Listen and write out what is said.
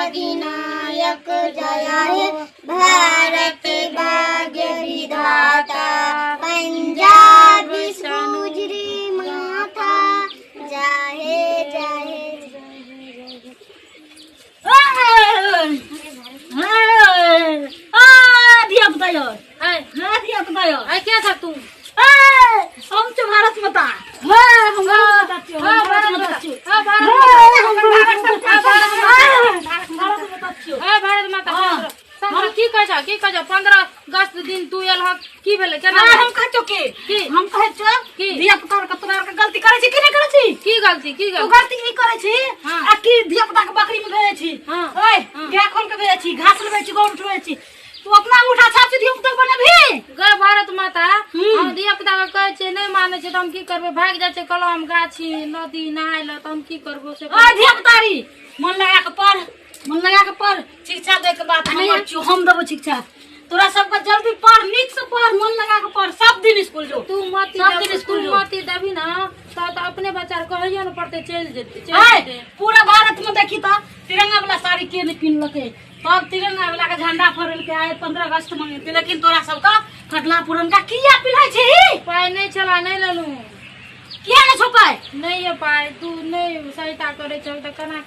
अधिनायक जय हे भारत भाग्य विधाता पंजाब सूझरी माथा जाहे जाहे क्या था तू हम तो भारत माता भारत माता हम की कह 15 अगस्त दिन तू एल की भेले केना हम कह चुके हम कह चुक धिया पुता के तोरा के गलती करे छी कि नहीं करे छी की गलती तू गलती नहीं करे छी आ की धिया पुता के बकरी में भेजे छी ओए गाय खोल के भेजे छी घास लेबे छी गौर उठवे छी तू अपना अंगूठा छाप धिया पुता बने भी गए भारत माता हम धिया पुता के कहे छी नहीं माने छी त हम की करबे भाग जाय छै कलम गाछी नदी नहाइल त हम की करबो से ओए धिया पुतारी मन लगा के पढ़ शिक्षा दे के बात हम देबो शिक्षा तोरा सबके जल्दी पढ़ नीक से पढ़ मन लगा के पढ़ सब दिन स्कूल जो तू मत स्कूल मत देबी ना तो अपने बच्चा कहैया न पड़ते चल जेते पूरा भारत में देखी तो तिरंगा वाला साड़ी के नहीं पिन लके सब तिरंगा वाला के झंडा फहरल के आए 15 अगस्त में लेकिन तोरा सबका खटला पुरनका किया पिन्है छी पाई नहीं चला नहीं लेलू किया न छपाय नहीं ये पाई तू नहीं सहायता करे चल त कना